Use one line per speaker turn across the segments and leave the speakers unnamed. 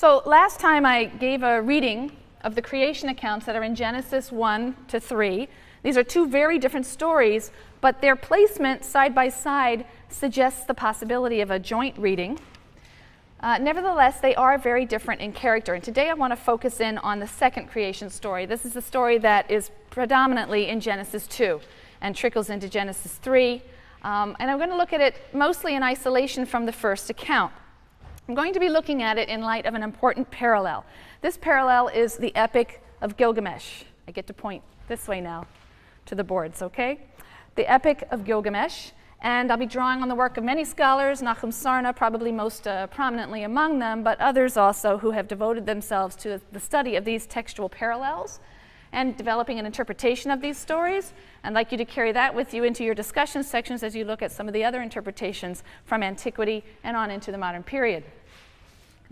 So last time I gave a reading of the creation accounts that are in Genesis 1 to 3. These are two very different stories, but their placement side by side suggests the possibility of a joint reading. Nevertheless, they are very different in character, and today I want to focus in on the second creation story. This is the story that is predominantly in Genesis 2 and trickles into Genesis 3, and I'm going to look at it mostly in isolation from the first account. I'm going to be looking at it in light of an important parallel. This parallel is the Epic of Gilgamesh. I get to point this way now to the boards, okay? The Epic of Gilgamesh, and I'll be drawing on the work of many scholars, Nahum Sarna probably most prominently among them, but others also who have devoted themselves to the study of these textual parallels and developing an interpretation of these stories. I'd like you to carry that with you into your discussion sections as you look at some of the other interpretations from antiquity and on into the modern period.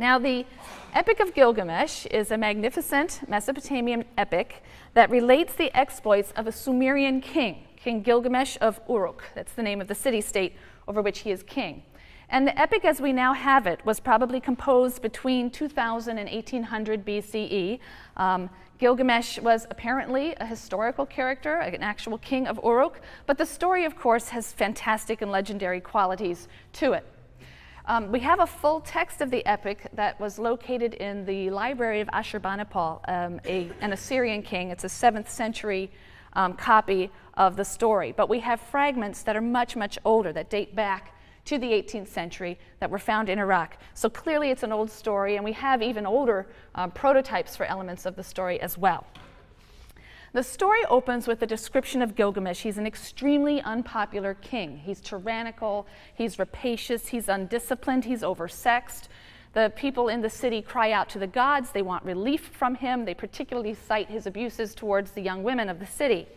Now, the Epic of Gilgamesh is a magnificent Mesopotamian epic that relates the exploits of a Sumerian king, King Gilgamesh of Uruk. That's the name of the city-state over which he is king. And the epic as we now have it was probably composed between 2000 and 1800 BCE. Gilgamesh was apparently a historical character, an actual king of Uruk, but the story, of course, has fantastic and legendary qualities to it. We have a full text of the epic that was located in the library of Ashurbanipal, an Assyrian king. It's a 7th century copy of the story. But we have fragments that are much, much older, that date back to the 18th century, that were found in Iraq. So clearly it's an old story, and we have even older prototypes for elements of the story as well. The story opens with a description of Gilgamesh. He's an extremely unpopular king. He's tyrannical, he's rapacious, he's undisciplined, he's oversexed. The people in the city cry out to the gods. They want relief from him. They particularly cite his abuses towards the young women of the city.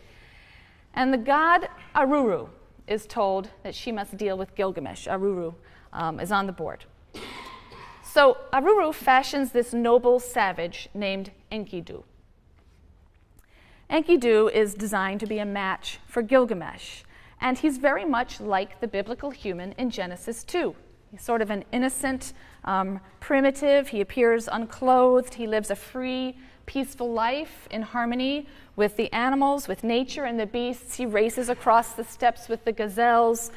And the god Aruru is told that she must deal with Gilgamesh. Aruru is on the board. So Aruru fashions this noble savage named Enkidu. Enkidu is designed to be a match for Gilgamesh, and he's very much like the biblical human in Genesis 2. He's sort of an innocent, primitive. He appears unclothed. He lives a free, peaceful life in harmony with the animals, with nature and the beasts. He races across the steppes with the gazelles.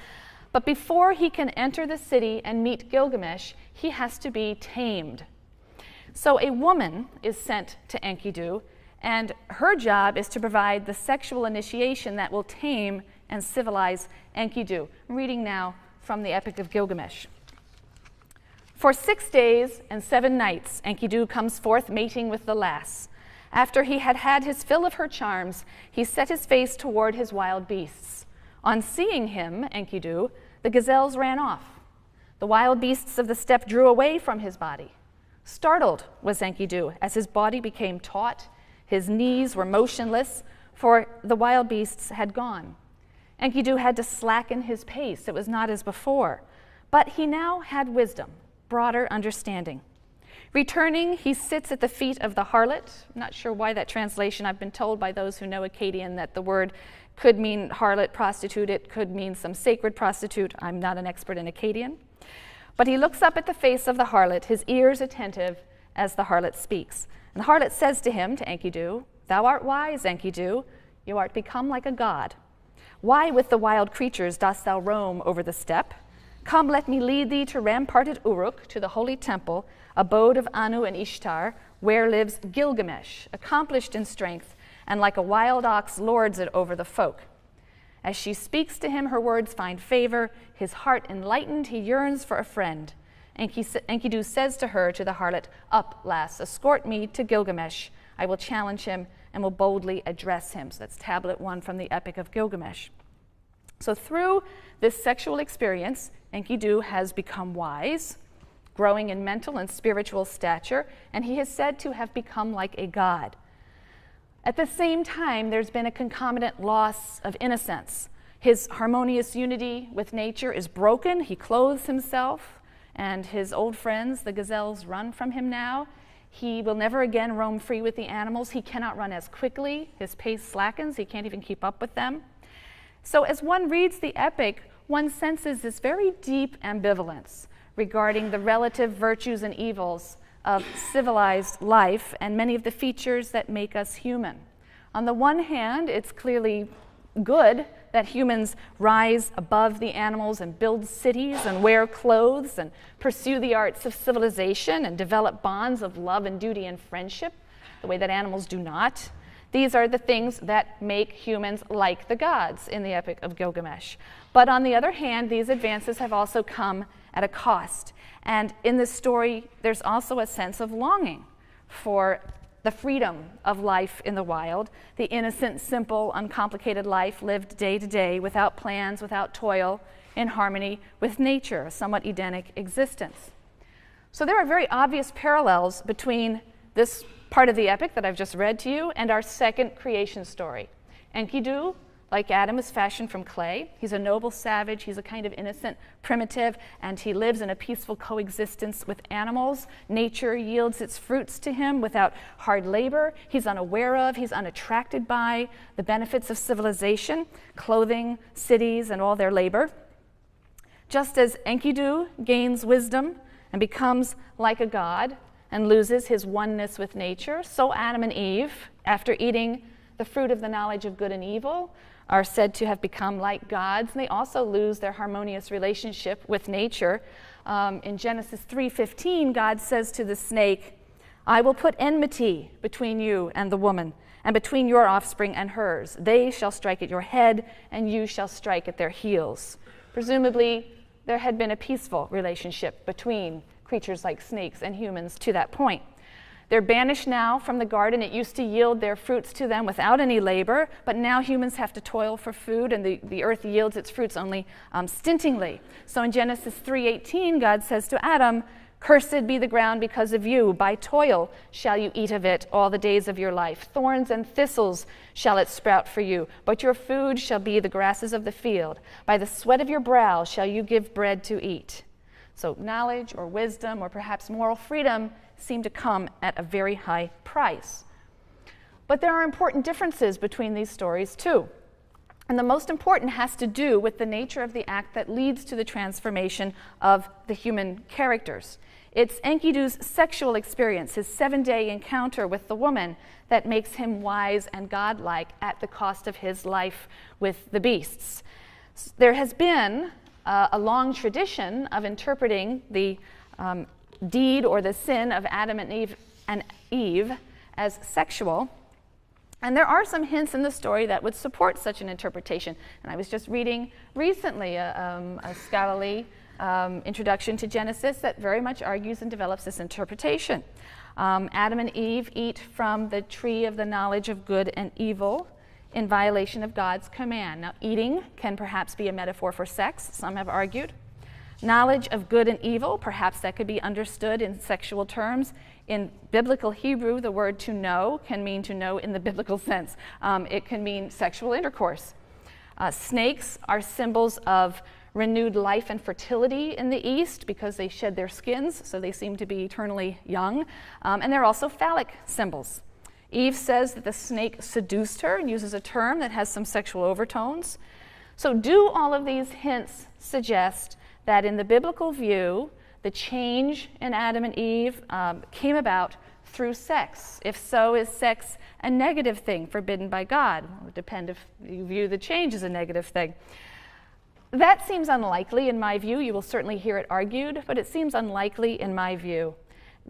But before he can enter the city and meet Gilgamesh, he has to be tamed. So a woman is sent to Enkidu, and her job is to provide the sexual initiation that will tame and civilize Enkidu. I'm reading now from the Epic of Gilgamesh. For 6 days and 7 nights, Enkidu comes forth mating with the lass. After he had had his fill of her charms, he set his face toward his wild beasts. On seeing him, Enkidu, the gazelles ran off. The wild beasts of the steppe drew away from his body. Startled was Enkidu as his body became taut. His knees were motionless, for the wild beasts had gone. Enkidu had to slacken his pace. It was not as before. But he now had wisdom, broader understanding. Returning, he sits at the feet of the harlot. I'm not sure why that translation. I've been told by those who know Akkadian that the word could mean harlot, prostitute. It could mean some sacred prostitute. I'm not an expert in Akkadian. But he looks up at the face of the harlot, his ears attentive as the harlot speaks. And the harlot says to him, to Enkidu, "Thou art wise, Enkidu. You art become like a god. Why with the wild creatures dost thou roam over the steppe? Come, let me lead thee to ramparted Uruk, to the holy temple, abode of Anu and Ishtar, where lives Gilgamesh, accomplished in strength, and like a wild ox lords it over the folk." As she speaks to him, her words find favor. His heart enlightened, he yearns for a friend. Enkidu says to her, to the harlot, "Up, lass, escort me to Gilgamesh. I will challenge him and will boldly address him." So that's tablet 1 from the Epic of Gilgamesh. So through this sexual experience, Enkidu has become wise, growing in mental and spiritual stature, and he is said to have become like a god. At the same time, there's been a concomitant loss of innocence. His harmonious unity with nature is broken. He clothes himself, and his old friends, the gazelles, run from him now. He will never again roam free with the animals. He cannot run as quickly. His pace slackens. He can't even keep up with them. So as one reads the epic, one senses this very deep ambivalence regarding the relative virtues and evils of civilized life and many of the features that make us human. On the one hand, it's clearly good that humans rise above the animals and build cities and wear clothes and pursue the arts of civilization and develop bonds of love and duty and friendship the way that animals do not. These are the things that make humans like the gods in the Epic of Gilgamesh. But on the other hand, these advances have also come at a cost. And in this story, there's also a sense of longing for the freedom of life in the wild, the innocent, simple, uncomplicated life lived day to day without plans, without toil, in harmony with nature, a somewhat Edenic existence. So there are very obvious parallels between this part of the epic that I've just read to you and our second creation story. Enkidu, like Adam, is fashioned from clay. He's a noble savage, he's a kind of innocent primitive, and he lives in a peaceful coexistence with animals. Nature yields its fruits to him without hard labor. He's unaware of, he's unattracted by the benefits of civilization, clothing, cities, and all their labor. Just as Enkidu gains wisdom and becomes like a god and loses his oneness with nature, so Adam and Eve, after eating the fruit of the knowledge of good and evil, are said to have become like gods, and they also lose their harmonious relationship with nature. In Genesis 3:15, God says to the snake, "I will put enmity between you and the woman, and between your offspring and hers. They shall strike at your head, and you shall strike at their heels." Presumably, there had been a peaceful relationship between creatures like snakes and humans to that point. They're banished now from the garden. It used to yield their fruits to them without any labor, but now humans have to toil for food, and the earth yields its fruits only stintingly. So in Genesis 3:18, God says to Adam, "Cursed be the ground because of you. By toil shall you eat of it all the days of your life. Thorns and thistles shall it sprout for you, but your food shall be the grasses of the field. By the sweat of your brow shall you give bread to eat." So knowledge or wisdom or perhaps moral freedom seem to come at a very high price. But there are important differences between these stories too. And the most important has to do with the nature of the act that leads to the transformation of the human characters. It's Enkidu's sexual experience, his 7-day encounter with the woman, that makes him wise and godlike at the cost of his life with the beasts. There has been a long tradition of interpreting the deed or the sin of Adam and Eve as sexual. And there are some hints in the story that would support such an interpretation. And I was just reading recently a scholarly introduction to Genesis that very much argues and develops this interpretation. Adam and Eve eat from the tree of the knowledge of good and evil in violation of God's command. Now, eating can perhaps be a metaphor for sex, some have argued. Knowledge of good and evil, perhaps that could be understood in sexual terms. In biblical Hebrew, the word to know can mean to know in the biblical sense. It can mean sexual intercourse. Snakes are symbols of renewed life and fertility in the East because they shed their skins, so they seem to be eternally young. And they're also phallic symbols. Eve says that the snake seduced her and uses a term that has some sexual overtones. So do all of these hints suggest that in the biblical view, the change in Adam and Eve came about through sex? If so, is sex a negative thing forbidden by God? Well, it would depend if you view the change as a negative thing. That seems unlikely in my view. You will certainly hear it argued, but it seems unlikely in my view.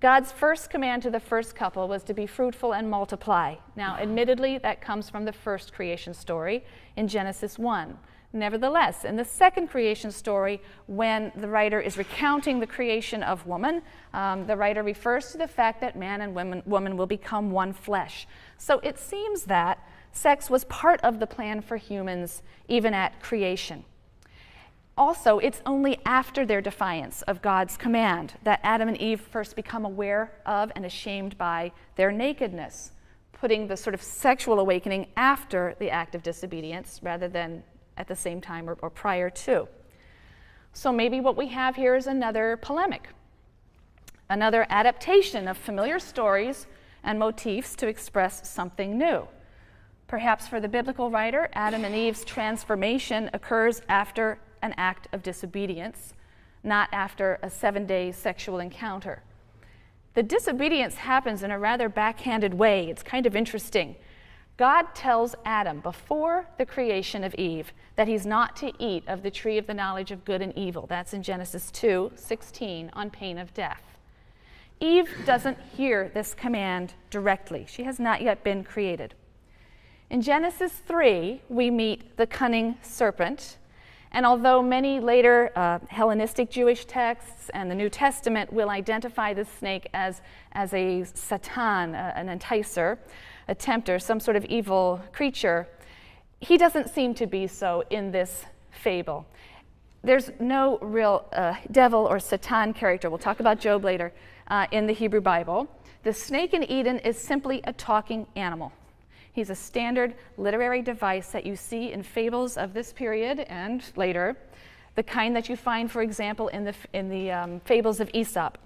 God's first command to the first couple was to be fruitful and multiply. Now, admittedly, that comes from the first creation story in Genesis 1. Nevertheless, in the second creation story, when the writer is recounting the creation of woman, the writer refers to the fact that man and woman will become one flesh. So it seems that sex was part of the plan for humans even at creation. Also, it's only after their defiance of God's command that Adam and Eve first become aware of and ashamed by their nakedness, putting the sort of sexual awakening after the act of disobedience rather than at the same time or prior to. So maybe what we have here is another polemic, another adaptation of familiar stories and motifs to express something new. Perhaps for the biblical writer, Adam and Eve's transformation occurs after an act of disobedience, not after a 7-day sexual encounter. The disobedience happens in a rather backhanded way. It's kind of interesting. God tells Adam before the creation of Eve that he's not to eat of the tree of the knowledge of good and evil. That's in Genesis 2:16, on pain of death. Eve doesn't hear this command directly. She has not yet been created. In Genesis 3, we meet the cunning serpent. And although many later Hellenistic Jewish texts and the New Testament will identify the snake as a satan, an enticer, a tempter, some sort of evil creature, he doesn't seem to be so in this fable. There's no real devil or Satan character, we'll talk about Job later, in the Hebrew Bible. The snake in Eden is simply a talking animal. He's a standard literary device that you see in fables of this period and later, the kind that you find, for example, in the fables of Aesop.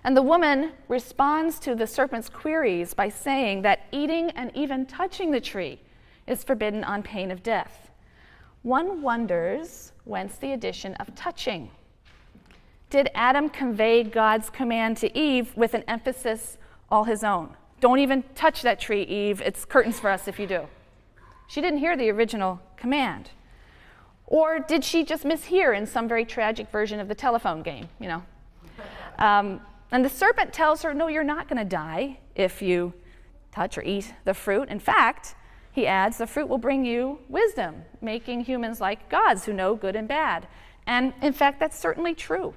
And the woman responds to the serpent's queries by saying that eating and even touching the tree is forbidden on pain of death. One wonders whence the addition of touching. Did Adam convey God's command to Eve with an emphasis all his own? Don't even touch that tree, Eve. It's curtains for us if you do. She didn't hear the original command. Or did she just mishear in some very tragic version of the telephone game, you know? And the serpent tells her, no, you're not going to die if you touch or eat the fruit. In fact, he adds, the fruit will bring you wisdom, making humans like gods who know good and bad. And in fact, that's certainly true.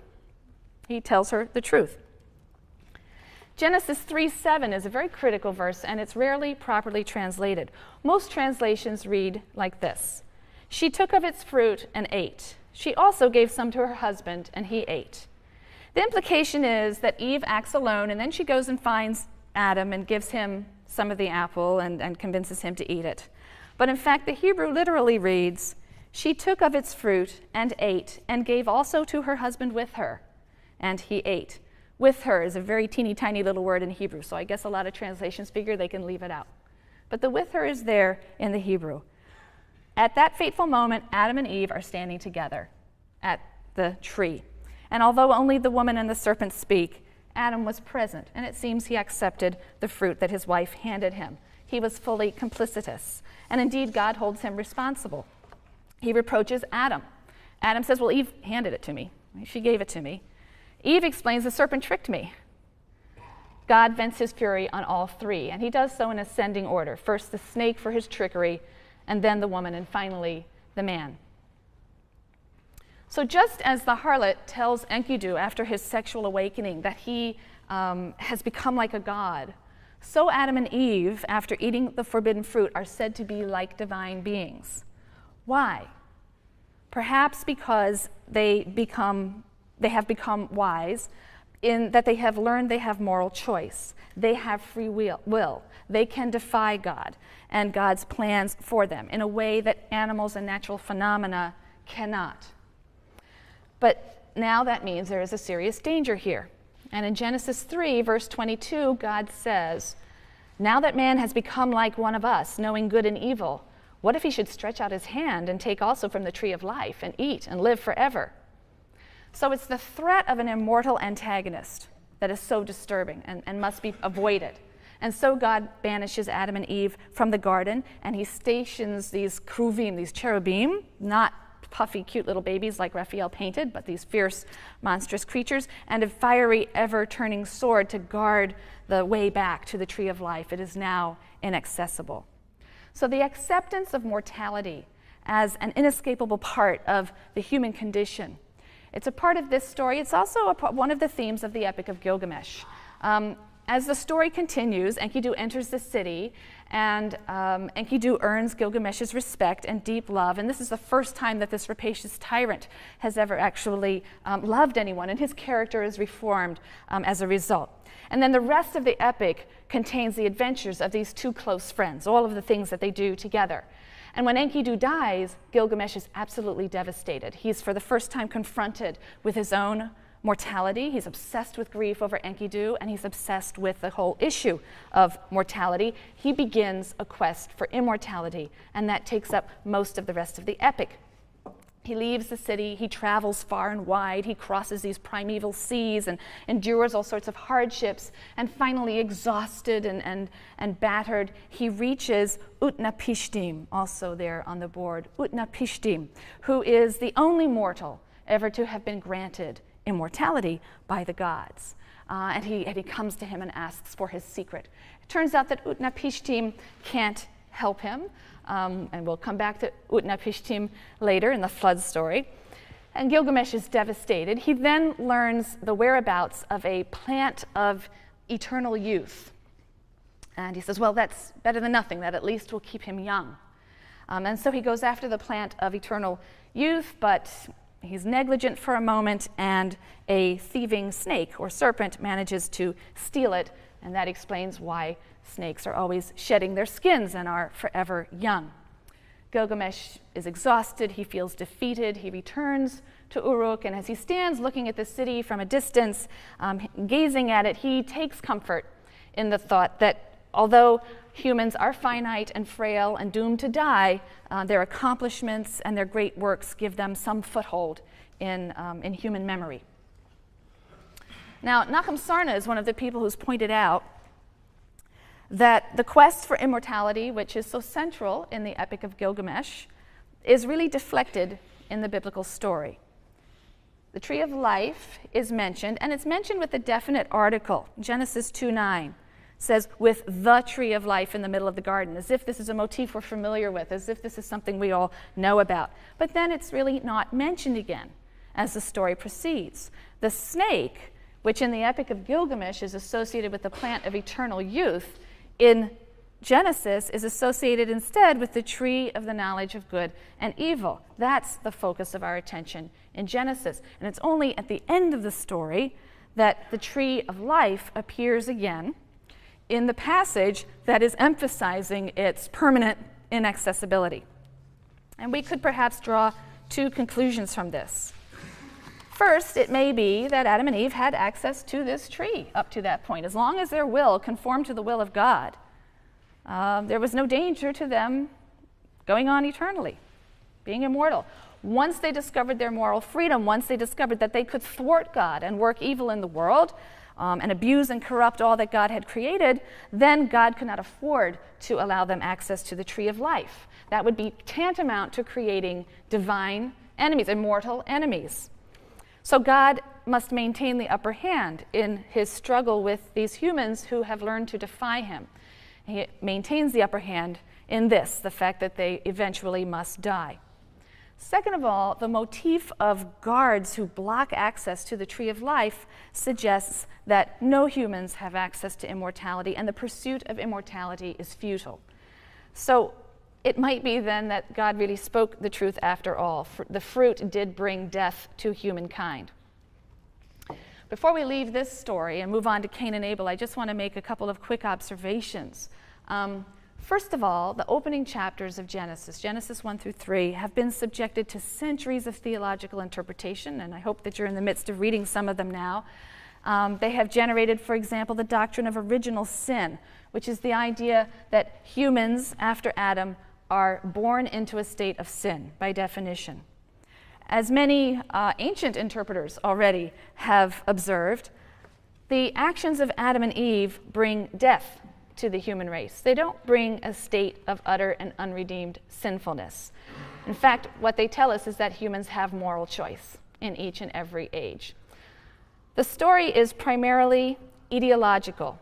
He tells her the truth. Genesis 3:7 is a very critical verse, and it's rarely properly translated. Most translations read like this: she took of its fruit and ate. She also gave some to her husband, and he ate. The implication is that Eve acts alone, and then she goes and finds Adam and gives him some of the apple and convinces him to eat it. But in fact, the Hebrew literally reads, she took of its fruit and ate, and gave also to her husband with her, and he ate. With her is a very teeny tiny little word in Hebrew, so I guess a lot of translations figure they can leave it out. But the with her is there in the Hebrew. At that fateful moment, Adam and Eve are standing together at the tree. And although only the woman and the serpent speak, Adam was present, and it seems he accepted the fruit that his wife handed him. He was fully complicitous, and indeed God holds him responsible. He reproaches Adam. Adam says, well, Eve handed it to me. She gave it to me. Eve explains the serpent tricked me. God vents his fury on all three, and he does so in ascending order. First the snake for his trickery, and then the woman, and finally the man. So just as the harlot tells Enkidu after his sexual awakening that he has become like a god, so Adam and Eve, after eating the forbidden fruit, are said to be like divine beings. Why? Perhaps because they have become wise in that they have learned they have moral choice. They have free will. They can defy God and God's plans for them in a way that animals and natural phenomena cannot. But now that means there is a serious danger here. And in Genesis 3, verse 22, God says, now that man has become like one of us, knowing good and evil, what if he should stretch out his hand and take also from the tree of life and eat and live forever? So it's the threat of an immortal antagonist that is so disturbing and must be avoided. And so God banishes Adam and Eve from the garden, and he stations these kruvim, these cherubim, not puffy, cute little babies like Raphael painted, but these fierce, monstrous creatures, and a fiery, ever-turning sword to guard the way back to the tree of life. It is now inaccessible. So the acceptance of mortality as an inescapable part of the human condition, it's a part of this story. It's also one of the themes of the Epic of Gilgamesh. As the story continues, Enkidu enters the city, and Enkidu earns Gilgamesh's respect and deep love. And this is the first time that this rapacious tyrant has ever actually loved anyone, and his character is reformed as a result. And then the rest of the epic contains the adventures of these two close friends, all of the things that they do together. And when Enkidu dies, Gilgamesh is absolutely devastated. He's for the first time confronted with his own mortality. He's obsessed with grief over Enkidu, and he's obsessed with the whole issue of mortality. He begins a quest for immortality, and that takes up most of the rest of the epic. He leaves the city, he travels far and wide, he crosses these primeval seas and endures all sorts of hardships, and finally, exhausted and battered, he reaches Utnapishtim, also there on the board, Utnapishtim, who is the only mortal ever to have been granted immortality by the gods. And he comes to him and asks for his secret. It turns out that Utnapishtim can't help him. And we'll come back to Utnapishtim later in the flood story. And Gilgamesh is devastated. He then learns the whereabouts of a plant of eternal youth. And he says, well, that's better than nothing. That at least will keep him young. And so he goes after the plant of eternal youth, but he's negligent for a moment, and a thieving snake or serpent manages to steal it. And that explains why snakes are always shedding their skins and are forever young. Gilgamesh is exhausted, he feels defeated, he returns to Uruk, and as he stands looking at the city from a distance, gazing at it, he takes comfort in the thought that although humans are finite and frail and doomed to die, their accomplishments and their great works give them some foothold in human memory. Now, Nachum Sarna is one of the people who's pointed out that the quest for immortality, which is so central in the Epic of Gilgamesh, is really deflected in the biblical story. The tree of life is mentioned, and it's mentioned with a definite article. Genesis 2:9 says, with the tree of life in the middle of the garden, as if this is a motif we're familiar with, as if this is something we all know about. But then it's really not mentioned again as the story proceeds. The snake, which in the Epic of Gilgamesh is associated with the plant of eternal youth, in Genesis is associated instead with the tree of the knowledge of good and evil. That's the focus of our attention in Genesis. And it's only at the end of the story that the tree of life appears again in the passage that is emphasizing its permanent inaccessibility. And we could perhaps draw two conclusions from this. First, it may be that Adam and Eve had access to this tree up to that point. As long as their will conformed to the will of God, there was no danger to them going on eternally, being immortal. Once they discovered their moral freedom, once they discovered that they could thwart God and work evil in the world, and abuse and corrupt all that God had created, then God could not afford to allow them access to the tree of life. That would be tantamount to creating divine enemies, immortal enemies. So God must maintain the upper hand in his struggle with these humans who have learned to defy him. He maintains the upper hand in this, the fact that they eventually must die. Second of all, the motif of guards who block access to the tree of life suggests that no humans have access to immortality, and the pursuit of immortality is futile. So it might be then that God really spoke the truth after all. The fruit did bring death to humankind. Before we leave this story and move on to Cain and Abel, I just want to make a couple of quick observations. First of all, the opening chapters of Genesis, Genesis 1 through 3, have been subjected to centuries of theological interpretation, and I hope that you're in the midst of reading some of them now. They have generated, for example, the doctrine of original sin, which is the idea that humans, after Adam, are born into a state of sin, by definition. As many ancient interpreters already have observed, the actions of Adam and Eve bring death to the human race. They don't bring a state of utter and unredeemed sinfulness. In fact, what they tell us is that humans have moral choice in each and every age. The story is primarily ideological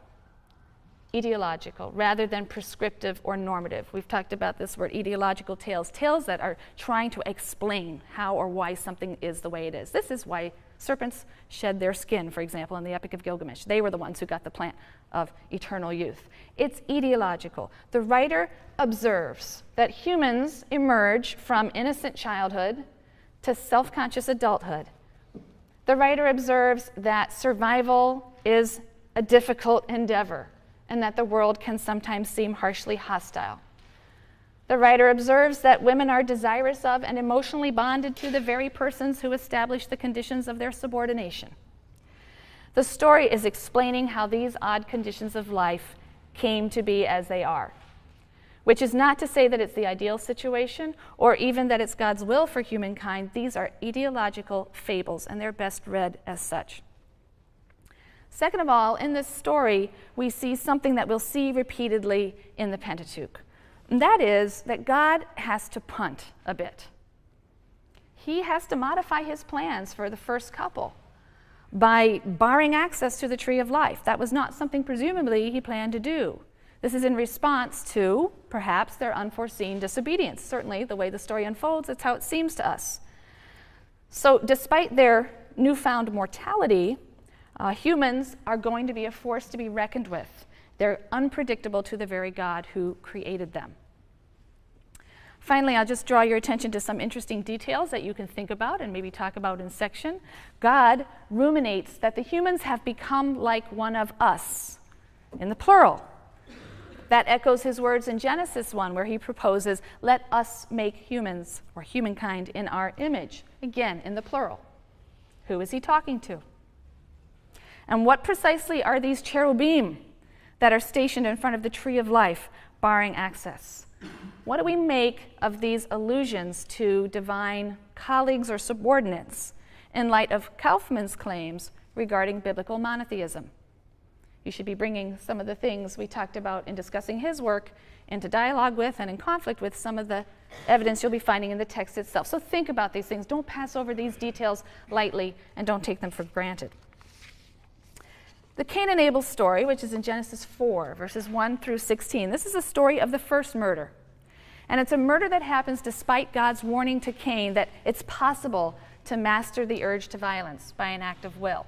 rather than prescriptive or normative. We've talked about this word, ideological tales that are trying to explain how or why something is the way it is. This is why serpents shed their skin, for example, in the Epic of Gilgamesh. They were the ones who got the plant of eternal youth. It's ideological. The writer observes that humans emerge from innocent childhood to self-conscious adulthood. The writer observes that survival is a difficult endeavor and that the world can sometimes seem harshly hostile. The writer observes that women are desirous of and emotionally bonded to the very persons who establish the conditions of their subordination. The story is explaining how these odd conditions of life came to be as they are. which is not to say that it's the ideal situation or even that it's God's will for humankind. These are ideological fables, and they're best read as such. Second of all, in this story, we see something that we'll see repeatedly in the Pentateuch, and that is that God has to punt a bit. He has to modify his plans for the first couple by barring access to the tree of life. That was not something presumably he planned to do. This is in response to, perhaps, their unforeseen disobedience. Certainly, the way the story unfolds, that's how it seems to us. So despite their newfound mortality, humans are going to be a force to be reckoned with. They're unpredictable to the very God who created them. Finally, I'll just draw your attention to some interesting details that you can think about and maybe talk about in section. God ruminates that the humans have become like one of us, in the plural. That echoes his words in Genesis 1, where he proposes, let us make humans, or humankind, in our image. Again, in the plural. Who is he talking to? And what precisely are these cherubim that are stationed in front of the tree of life, barring access? What do we make of these allusions to divine colleagues or subordinates in light of Kaufman's claims regarding biblical monotheism? You should be bringing some of the things we talked about in discussing his work into dialogue with and in conflict with some of the evidence you'll be finding in the text itself. So think about these things. Don't pass over these details lightly, and don't take them for granted. The Cain and Abel story, which is in Genesis 4, verses 1 through 16, this is a story of the first murder. And it's a murder that happens despite God's warning to Cain that it's possible to master the urge to violence by an act of will.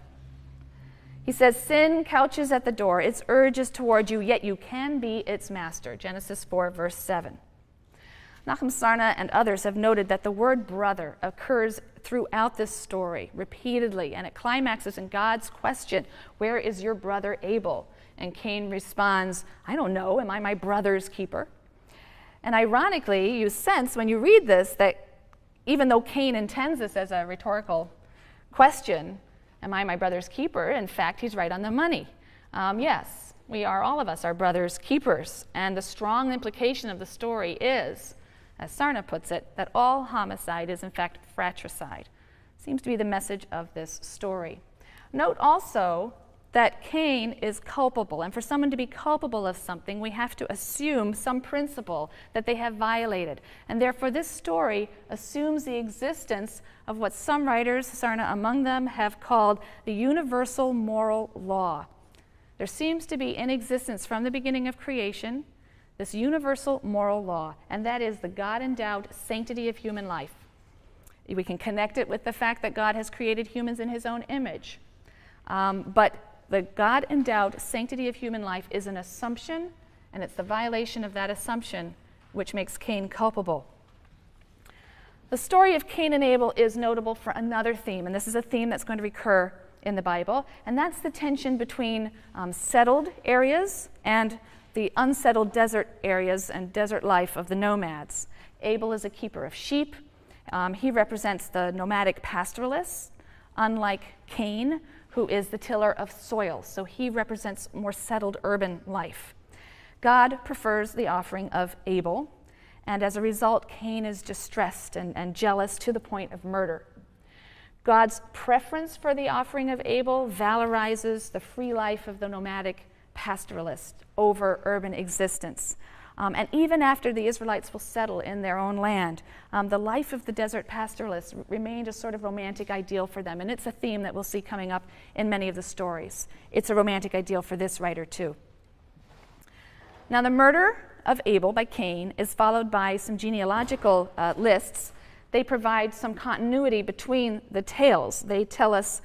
He says, sin couches at the door, its urge is toward you, yet you can be its master. Genesis 4, verse 7. Nachum Sarna and others have noted that the word brother occurs throughout this story repeatedly, and it climaxes in God's question, where is your brother Abel? And Cain responds, I don't know, am I my brother's keeper? And ironically, you sense when you read this that even though Cain intends this as a rhetorical question, am I my brother's keeper? In fact, he's right on the money. Yes, we are, all of us, our brother's keepers. And the strong implication of the story is, as Sarna puts it, that all homicide is in fact fratricide. Seems to be the message of this story. Note also that Cain is culpable, and for someone to be culpable of something, we have to assume some principle that they have violated. And therefore, this story assumes the existence of what some writers, Sarna among them, have called the universal moral law. There seems to be in existence from the beginning of creation this universal moral law, and that is the God-endowed sanctity of human life. We can connect it with the fact that God has created humans in his own image. But the God-endowed sanctity of human life is an assumption, and it's the violation of that assumption which makes Cain culpable. The story of Cain and Abel is notable for another theme, and this is a theme that's going to recur in the Bible, and that's the tension between settled areas and the unsettled desert areas and desert life of the nomads. Abel is a keeper of sheep. He represents the nomadic pastoralists, unlike Cain, who is the tiller of soil. So he represents more settled urban life. God prefers the offering of Abel, and as a result, Cain is distressed and jealous to the point of murder. God's preference for the offering of Abel valorizes the free life of the nomadic pastoralist over urban existence. And even after the Israelites will settle in their own land, the life of the desert pastoralists remained a sort of romantic ideal for them. And it's a theme that we'll see coming up in many of the stories. It's a romantic ideal for this writer, too. Now, the murder of Abel by Cain is followed by some genealogical lists. They provide some continuity between the tales. They tell us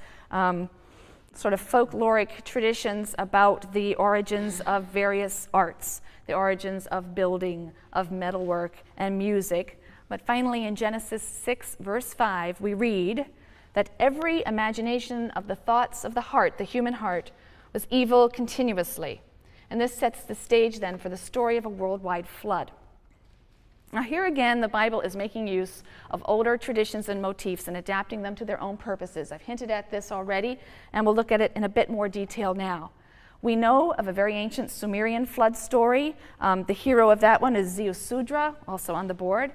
sort of folkloric traditions about the origins of various arts, the origins of building, of metalwork, and music. But finally, in Genesis 6, verse 5, we read that every imagination of the thoughts of the heart, the human heart, was evil continuously. And this sets the stage then for the story of a worldwide flood. Now here again, the Bible is making use of older traditions and motifs and adapting them to their own purposes. I've hinted at this already, and we'll look at it in a bit more detail now. We know of a very ancient Sumerian flood story. The hero of that one is Ziusudra, also on the board.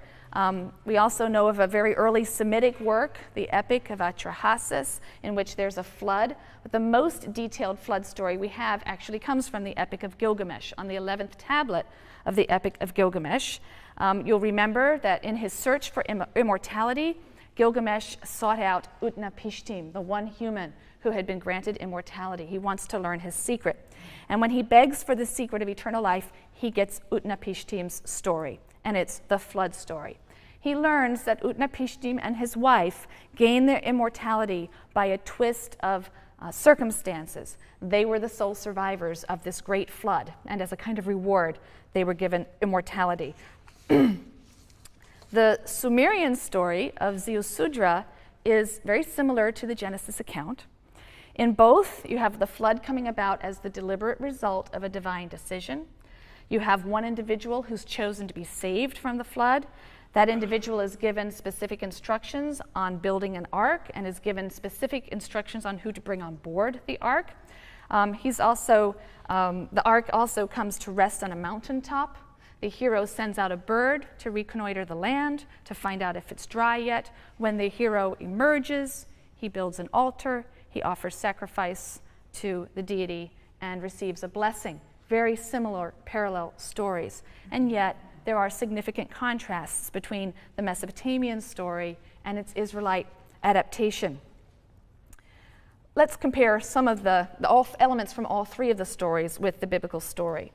We also know of a very early Semitic work, the Epic of Atrahasis, in which there's a flood. But the most detailed flood story we have actually comes from the Epic of Gilgamesh, on the 11th tablet of the Epic of Gilgamesh. You'll remember that in his search for immortality, Gilgamesh sought out Utnapishtim, the one human who had been granted immortality. He wants to learn his secret. And when he begs for the secret of eternal life, he gets Utnapishtim's story, and it's the flood story. He learns that Utnapishtim and his wife gain their immortality by a twist of circumstances. They were the sole survivors of this great flood, and as a kind of reward, they were given immortality. The Sumerian story of Ziusudra is very similar to the Genesis account. In both, you have the flood coming about as the deliberate result of a divine decision. You have one individual who's chosen to be saved from the flood. That individual is given specific instructions on building an ark and is given specific instructions on who to bring on board the ark. The ark also comes to rest on a mountaintop. The hero sends out a bird to reconnoiter the land to find out if it's dry yet. When the hero emerges, he builds an altar, he offers sacrifice to the deity and receives a blessing. Very similar parallel stories. And yet, there are significant contrasts between the Mesopotamian story and its Israelite adaptation. Let's compare some of the elements from all three of the stories with the biblical story.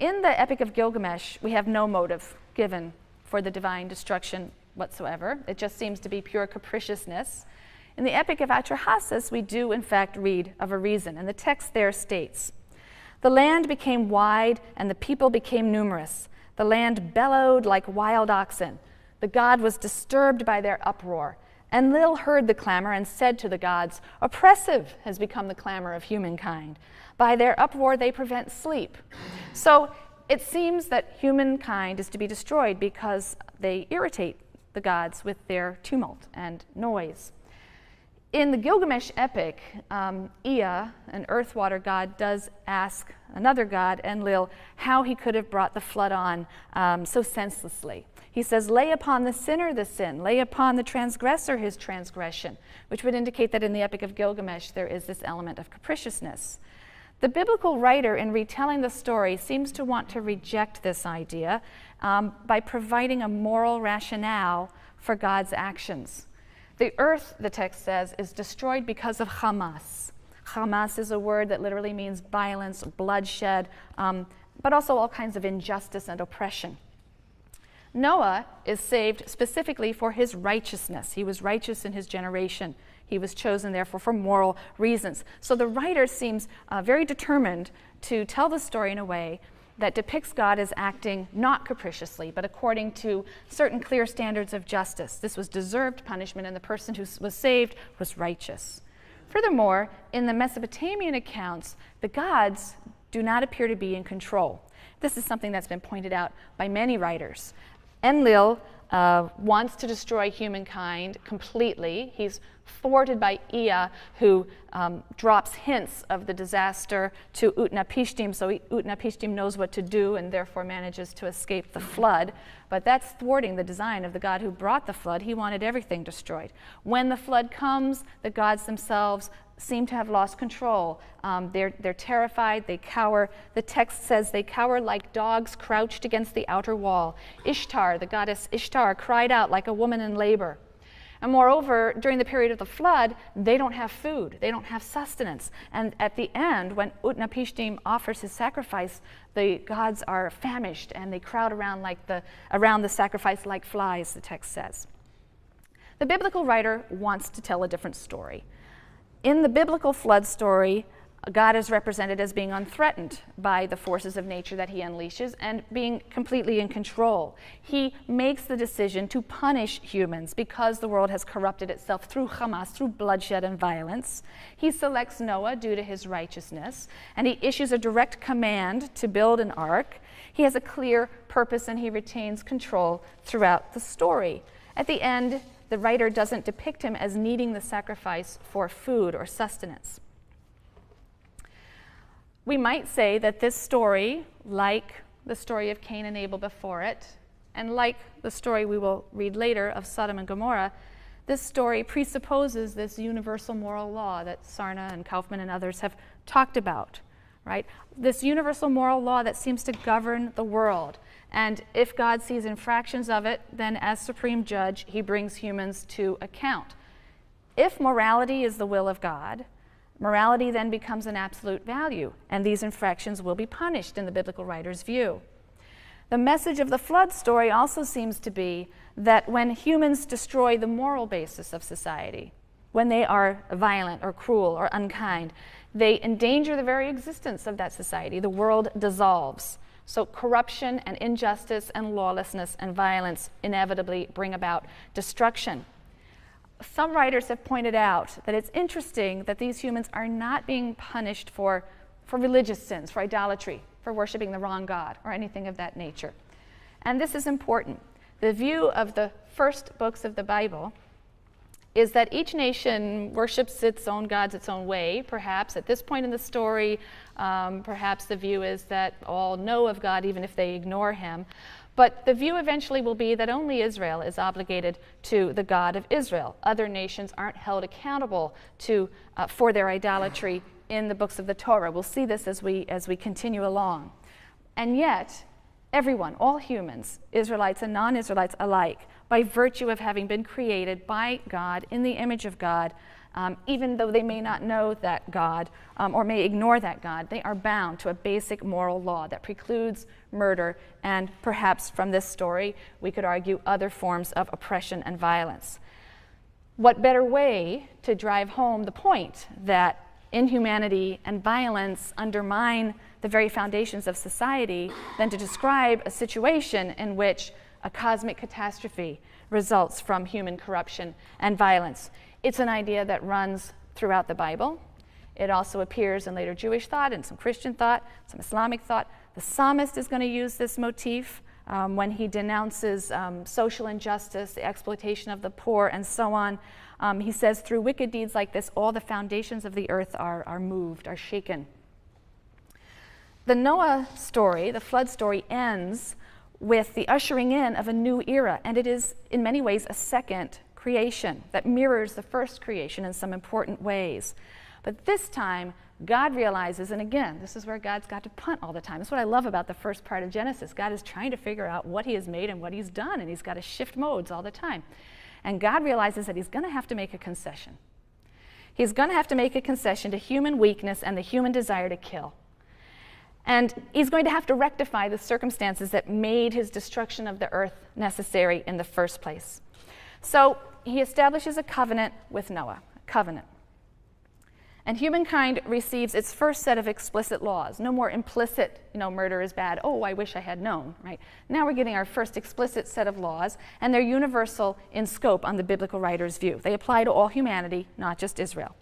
In the Epic of Gilgamesh, we have no motive given for the divine destruction whatsoever. It just seems to be pure capriciousness. In the Epic of Atrahasis, we do in fact read of a reason, and the text there states, "The land became wide and the people became numerous. The land bellowed like wild oxen. The god was disturbed by their uproar. Enlil heard the clamor and said to the gods, 'Oppressive has become the clamor of humankind. By their uproar they prevent sleep.'" So it seems that humankind is to be destroyed because they irritate the gods with their tumult and noise. In the Gilgamesh epic, Ea, an earth-water god, does ask another god, Enlil, how he could have brought the flood on so senselessly. He says, "Lay upon the sinner the sin, lay upon the transgressor his transgression," which would indicate that in the Epic of Gilgamesh there is this element of capriciousness. The biblical writer, in retelling the story, seems to want to reject this idea by providing a moral rationale for God's actions. The earth, the text says, is destroyed because of Hamas. Hamas is a word that literally means violence, bloodshed, but also all kinds of injustice and oppression. Noah is saved specifically for his righteousness. He was righteous in his generation. He was chosen, therefore, for moral reasons. So the writer seems very determined to tell the story in a way that depicts God as acting not capriciously, but according to certain clear standards of justice. This was deserved punishment, and the person who was saved was righteous. Furthermore, in the Mesopotamian accounts, the gods do not appear to be in control. This is something that's been pointed out by many writers. Enlil wants to destroy humankind completely. He's thwarted by Ea, who drops hints of the disaster to Utnapishtim, so Utnapishtim knows what to do and therefore manages to escape the flood. But that's thwarting the design of the god who brought the flood. He wanted everything destroyed. When the flood comes, the gods themselves seem to have lost control. They're terrified, they cower. The text says they cower like dogs crouched against the outer wall. Ishtar, the goddess Ishtar, cried out like a woman in labor. And moreover, during the period of the flood, they don't have food, they don't have sustenance. And at the end, when Utnapishtim offers his sacrifice, the gods are famished and they crowd around the sacrifice like flies, the text says. The biblical writer wants to tell a different story. In the biblical flood story, God is represented as being unthreatened by the forces of nature that he unleashes and being completely in control. He makes the decision to punish humans because the world has corrupted itself through Hamas, through bloodshed and violence. He selects Noah due to his righteousness, and he issues a direct command to build an ark. He has a clear purpose, and he retains control throughout the story. At the end, the writer doesn't depict him as needing the sacrifice for food or sustenance. We might say that this story, like the story of Cain and Abel before it, and like the story we will read later of Sodom and Gomorrah, this story presupposes this universal moral law that Sarna and Kaufman and others have talked about, right? This universal moral law that seems to govern the world. And if God sees infractions of it, then as supreme judge, he brings humans to account. If morality is the will of God, morality then becomes an absolute value, and these infractions will be punished in the biblical writer's view. The message of the flood story also seems to be that when humans destroy the moral basis of society, when they are violent or cruel or unkind, they endanger the very existence of that society. The world dissolves. So corruption and injustice and lawlessness and violence inevitably bring about destruction. Some writers have pointed out that it's interesting that these humans are not being punished for religious sins, for idolatry, for worshiping the wrong God, or anything of that nature. And this is important. The view of the first books of the Bible is that each nation worships its own gods its own way. Perhaps at this point in the story, perhaps the view is that all know of God even if they ignore him. But the view eventually will be that only Israel is obligated to the God of Israel. Other nations aren't held accountable for their idolatry in the books of the Torah. We'll see this as we continue along. And yet, everyone, all humans, Israelites and non-Israelites alike, by virtue of having been created by God in the image of God, even though they may not know that God or may ignore that God, they are bound to a basic moral law that precludes murder and perhaps from this story we could argue other forms of oppression and violence. What better way to drive home the point that inhumanity and violence undermine the very foundations of society than to describe a situation in which a cosmic catastrophe results from human corruption and violence. It's an idea that runs throughout the Bible. It also appears in later Jewish thought and some Christian thought, some Islamic thought. The psalmist is going to use this motif when he denounces social injustice, the exploitation of the poor, and so on. He says, through wicked deeds like this, all the foundations of the earth are moved, are shaken. The Noah story, the flood story, ends with the ushering in of a new era, and it is in many ways a second creation that mirrors the first creation in some important ways. But this time, God realizes, and again, this is where God's got to punt all the time. That's what I love about the first part of Genesis. God is trying to figure out what he has made and what he's done, and he's got to shift modes all the time. And God realizes that he's going to have to make a concession. He's going to have to make a concession to human weakness and the human desire to kill. And he's going to have to rectify the circumstances that made his destruction of the earth necessary in the first place. So he establishes a covenant with Noah, a covenant. And humankind receives its first set of explicit laws. No more implicit, murder is bad. Oh, I wish I had known, right? Now we're getting our first explicit set of laws, and they're universal in scope on the biblical writer's view. They apply to all humanity, not just Israel.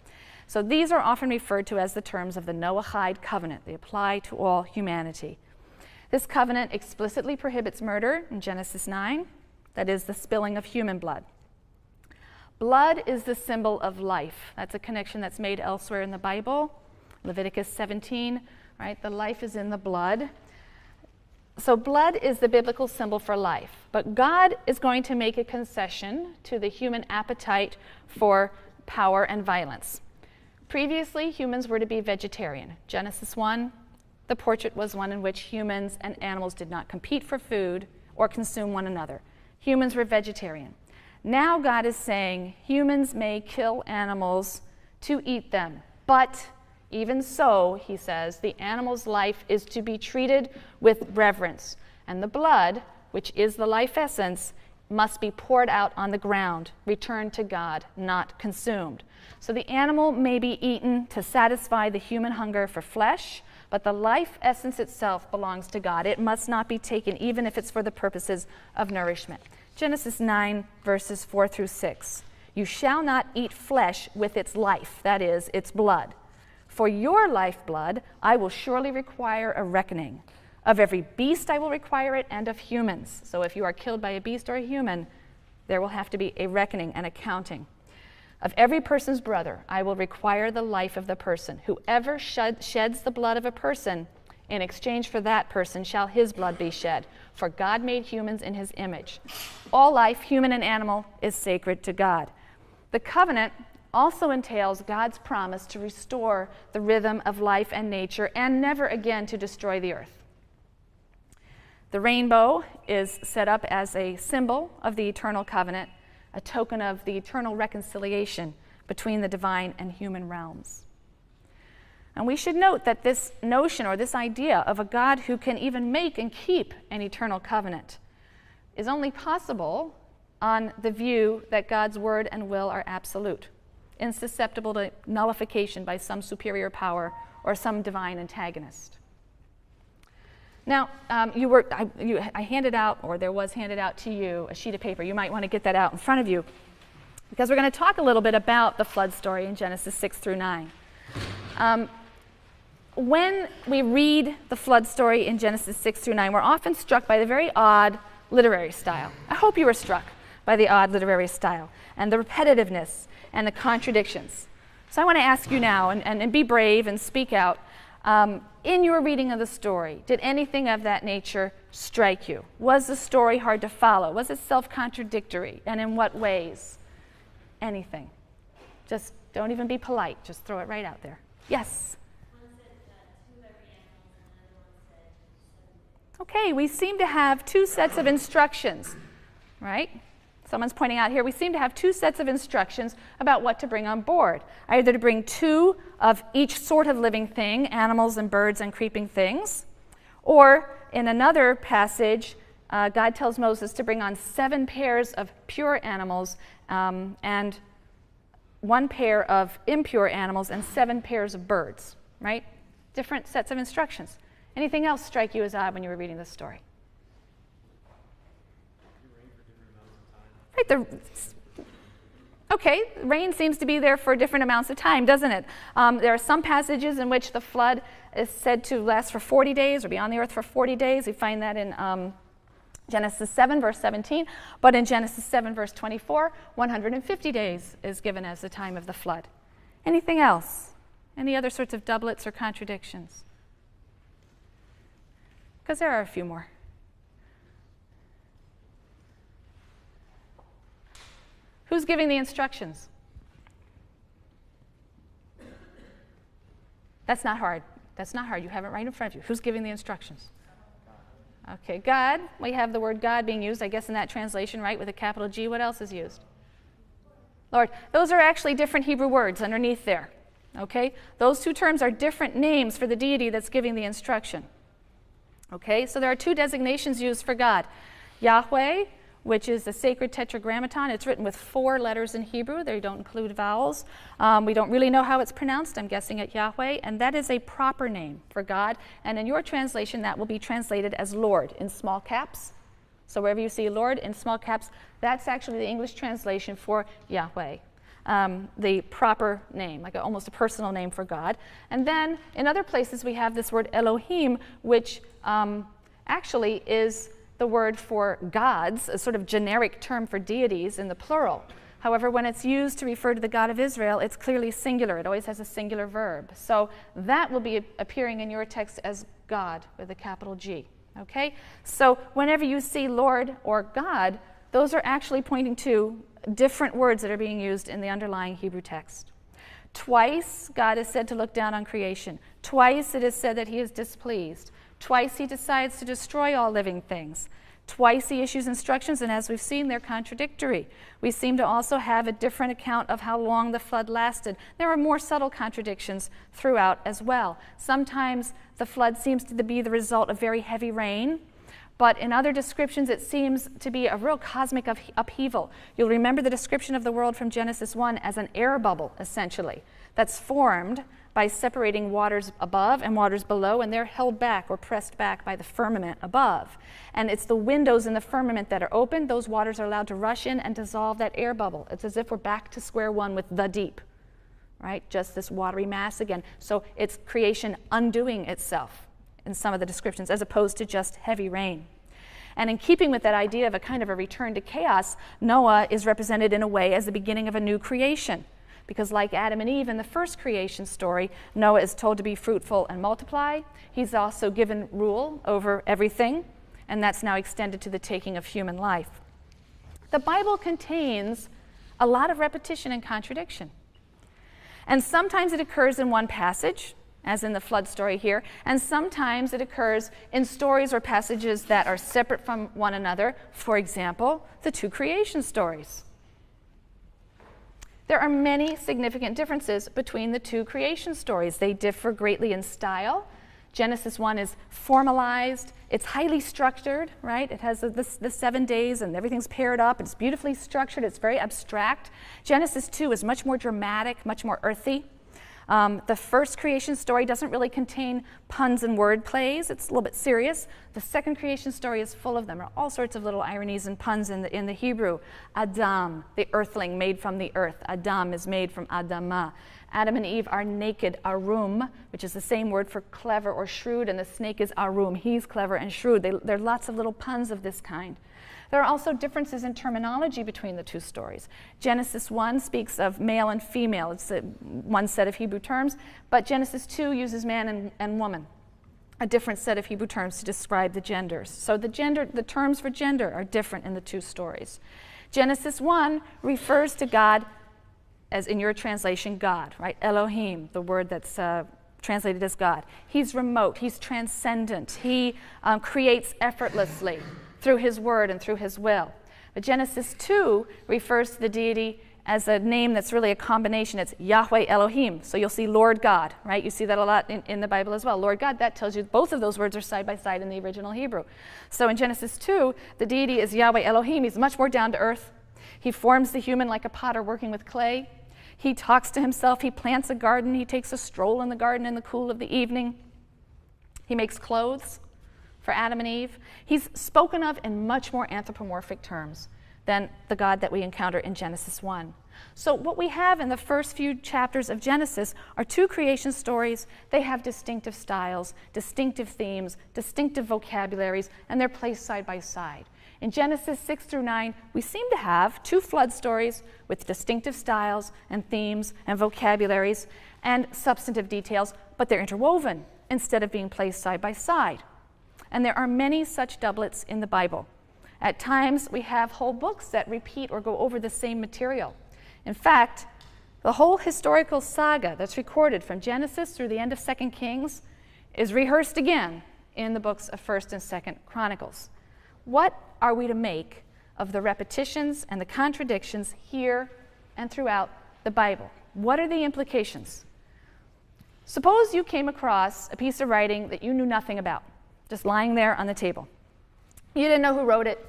So these are often referred to as the terms of the Noahide covenant. They apply to all humanity. This covenant explicitly prohibits murder in Genesis 9, that is the spilling of human blood. Blood is the symbol of life. That's a connection that's made elsewhere in the Bible. Leviticus 17, right? The life is in the blood. So blood is the biblical symbol for life. But God is going to make a concession to the human appetite for power and violence. Previously, humans were to be vegetarian. Genesis 1, the portrait was one in which humans and animals did not compete for food or consume one another. Humans were vegetarian. Now God is saying humans may kill animals to eat them, but even so, he says, the animal's life is to be treated with reverence, and the blood, which is the life essence, must be poured out on the ground, returned to God, not consumed. So the animal may be eaten to satisfy the human hunger for flesh, but the life essence itself belongs to God. It must not be taken, even if it's for the purposes of nourishment. Genesis 9, verses 4 through 6. You shall not eat flesh with its life, that is, its blood. For your lifeblood I will surely require a reckoning. Of every beast I will require it, and of humans. So if you are killed by a beast or a human, there will have to be a reckoning and accounting. Of every person's brother, I will require the life of the person. Whoever sheds the blood of a person, in exchange for that person shall his blood be shed. For God made humans in his image. All life, human and animal, is sacred to God. The covenant also entails God's promise to restore the rhythm of life and nature and never again to destroy the earth. The rainbow is set up as a symbol of the eternal covenant, a token of the eternal reconciliation between the divine and human realms. And we should note that this notion or this idea of a God who can even make and keep an eternal covenant is only possible on the view that God's word and will are absolute, insusceptible to nullification by some superior power or some divine antagonist. Now, I handed out, or there was handed out to you, a sheet of paper. You might want to get that out in front of you, because we're going to talk a little bit about the flood story in Genesis 6 through 9. When we read the flood story in Genesis 6 through 9, we're often struck by the very odd literary style. I hope you were struck by the odd literary style and the repetitiveness and the contradictions. So I want to ask you now, and be brave and speak out. In your reading of the story, did anything of that nature strike you? Was the story hard to follow? Was it self-contradictory? And in what ways? Anything. Just don't even be polite. Just throw it right out there. Yes? Okay, we seem to have two sets of instructions, right? Someone's pointing out here, we seem to have two sets of instructions about what to bring on board. Either to bring 2 of each sort of living thing, animals and birds and creeping things, or in another passage, God tells Moses to bring on 7 pairs of pure animals and 1 pair of impure animals and 7 pairs of birds, right? Different sets of instructions. Anything else strike you as odd when you were reading this story? Right, okay, rain seems to be there for different amounts of time, doesn't it? There are some passages in which the flood is said to last for 40 days or be on the earth for 40 days. We find that in Genesis 7, verse 17. But in Genesis 7, verse 24, 150 days is given as the time of the flood. Anything else? Any other sorts of doublets or contradictions? Because there are a few more. Who's giving the instructions? That's not hard. That's not hard. You have it right in front of you. Who's giving the instructions? Okay, God. We have the word God being used, I guess, in that translation, right, with a capital G. What else is used? Lord. Those are actually different Hebrew words underneath there. Okay? Those 2 terms are different names for the deity that's giving the instruction. Okay? So there are 2 designations used for God. Yahweh, which is the sacred tetragrammaton. It's written with 4 letters in Hebrew. They don't include vowels. We don't really know how it's pronounced. I'm guessing at Yahweh. And that is a proper name for God. And in your translation, that will be translated as Lord in small caps. So wherever you see Lord in small caps, that's actually the English translation for Yahweh. The proper name, like almost a personal name for God. And then in other places, we have this word Elohim, which actually is the word for gods, a sort of generic term for deities in the plural. However, when it's used to refer to the God of Israel, it's clearly singular. It always has a singular verb. So that will be appearing in your text as God with a capital G. Okay? So whenever you see Lord or God, those are actually pointing to different words that are being used in the underlying Hebrew text. Twice, God is said to look down on creation. Twice, it is said that he is displeased. Twice, he decides to destroy all living things. Twice, he issues instructions, and as we've seen, they're contradictory. We seem to also have a different account of how long the flood lasted. There are more subtle contradictions throughout as well. Sometimes the flood seems to be the result of very heavy rain, but in other descriptions, it seems to be a real cosmic upheaval. You'll remember the description of the world from Genesis 1 as an air bubble, essentially, that's formed by separating waters above and waters below, and they're held back or pressed back by the firmament above. And it's the windows in the firmament that are open. Those waters are allowed to rush in and dissolve that air bubble. It's as if we're back to square one with the deep, right? Just this watery mass again. So it's creation undoing itself in some of the descriptions, as opposed to just heavy rain. And in keeping with that idea of a kind of a return to chaos, Noah is represented in a way as the beginning of a new creation. Because like Adam and Eve in the first creation story, Noah is told to be fruitful and multiply. He's also given rule over everything, and that's now extended to the taking of human life. The Bible contains a lot of repetition and contradiction. And sometimes it occurs in one passage, as in the flood story here, and sometimes it occurs in stories or passages that are separate from one another. For example, the two creation stories. There are many significant differences between the two creation stories. They differ greatly in style. Genesis 1 is formalized, it's highly structured, right? It has the 7 days and everything's paired up, it's beautifully structured, it's very abstract. Genesis 2 is much more dramatic, much more earthy. The first creation story doesn't really contain puns and word plays. It's a little bit serious. The second creation story is full of them. There are all sorts of little ironies and puns in the Hebrew. Adam, the earthling made from the earth. Adam is made from Adamah. Adam and Eve are naked, arum, which is the same word for clever or shrewd, and the snake is arum. He's clever and shrewd. There are lots of little puns of this kind. There are also differences in terminology between the two stories. Genesis 1 speaks of male and female. It's one set of Hebrew terms, but Genesis 2 uses man and woman, a different set of Hebrew terms to describe the genders. So the terms for gender are different in the two stories. Genesis 1 refers to God as, in your translation, God, right? Elohim, the word that's translated as God. He's remote, he's transcendent, he creates effortlessly through his word and through his will. But Genesis 2 refers to the deity as a name that's really a combination. It's Yahweh Elohim. So you'll see Lord God, right? You see that a lot in the Bible as well. Lord God, that tells you both of those words are side by side in the original Hebrew. So in Genesis 2, the deity is Yahweh Elohim. He's much more down to earth. He forms the human like a potter working with clay. He talks to himself. He plants a garden. He takes a stroll in the garden in the cool of the evening. He makes clothes for Adam and Eve. He's spoken of in much more anthropomorphic terms than the God that we encounter in Genesis 1. So what we have in the first few chapters of Genesis are two creation stories. They have distinctive styles, distinctive themes, distinctive vocabularies, and they're placed side by side. In Genesis 6 through 9, we seem to have two flood stories with distinctive styles and themes and vocabularies and substantive details, but they're interwoven instead of being placed side by side. And there are many such doublets in the Bible. At times, we have whole books that repeat or go over the same material. In fact, the whole historical saga that's recorded from Genesis through the end of 2 Kings is rehearsed again in the books of 1st and 2nd Chronicles. What are we to make of the repetitions and the contradictions here and throughout the Bible? What are the implications? Suppose you came across a piece of writing that you knew nothing about, just lying there on the table. You didn't know who wrote it,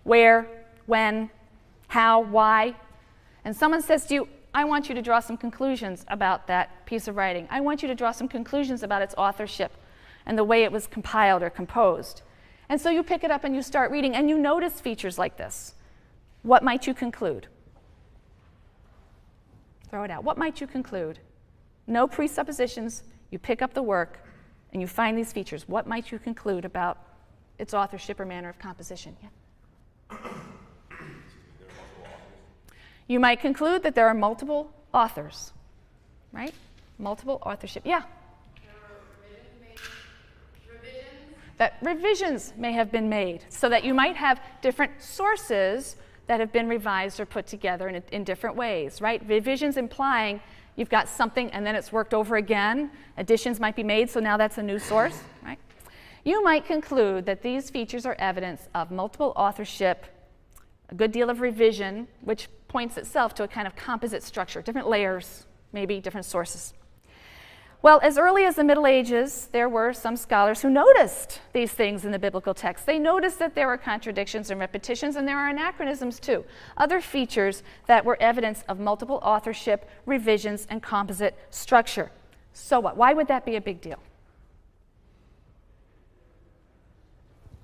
where, when, how, why. And someone says to you, I want you to draw some conclusions about that piece of writing. I want you to draw some conclusions about its authorship and the way it was compiled or composed. And so you pick it up and you start reading, and you notice features like this. What might you conclude? Throw it out. What might you conclude? No presuppositions. You pick up the work, and you find these features. What might you conclude about its authorship or manner of composition? Yeah. You might conclude that there are multiple authors, right? Multiple authorship. Yeah? That revisions may have been made so that you might have different sources that have been revised or put together in different ways, right? Revisions implying you've got something and then it's worked over again. Additions might be made, so now that's a new source, right? You might conclude that these features are evidence of multiple authorship, a good deal of revision, which points itself to a kind of composite structure, different layers, maybe different sources. Well, as early as the Middle Ages, there were some scholars who noticed these things in the biblical text. They noticed that there were contradictions and repetitions, and there are anachronisms too, other features that were evidence of multiple authorship, revisions, and composite structure. So what? Why would that be a big deal?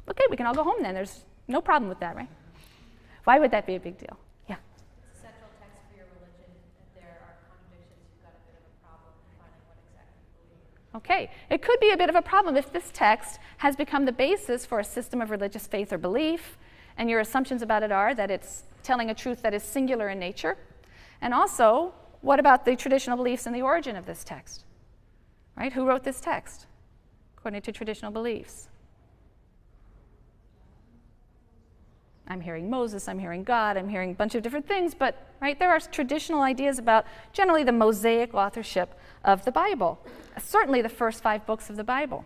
Okay, we can all go home then. There's no problem with that, right? Why would that be a big deal? Yeah.
It's a central text for your religion. If there are contradictions, you've got a bit of a problem in finding what exactly you believe.
Okay, it could be a bit of a problem if this text has become the basis for a system of religious faith or belief, and your assumptions about it are that it's telling a truth that is singular in nature. And also, what about the traditional beliefs and the origin of this text? Right? Who wrote this text according to traditional beliefs? I'm hearing Moses, I'm hearing God, I'm hearing a bunch of different things, but right, there are traditional ideas about generally the Mosaic authorship of the Bible, certainly the first 5 books of the Bible.